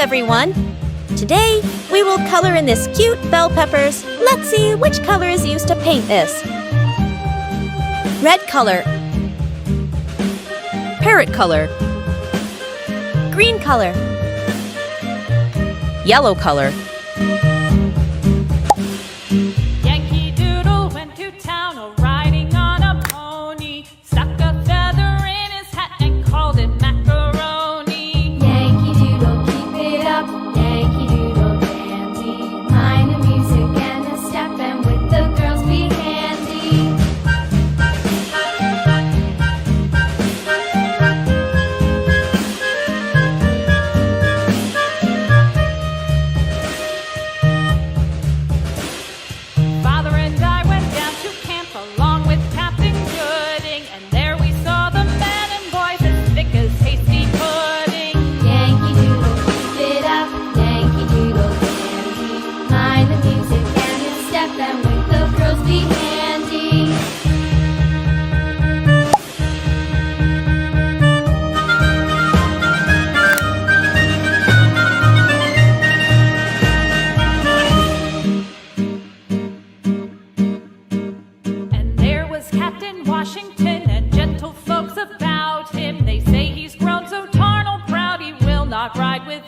everyone! Today, we will color in this cute bell peppers. Let's see which color is used to paint this. Red color. Parrot color. Green color. Yellow color. Yankee Doodle went to town riding on a pony, stuck a feather in his hat and called it macaroni. Yankee Doodle, keep it up, Yankee Doodle dandy. Mind the music and the step, and with the girls be handy. Father and I went down to camp along with Captain Gooding, and there we saw the men and boys as thick as hasty pudding. Yankee Doodle, keep it up, Yankee Doodle dandy. Mind the music and the step, and with the girls be handy. And there was Captain Washington and gentle folks about him. They say he's grown so tarnal proud he will not ride with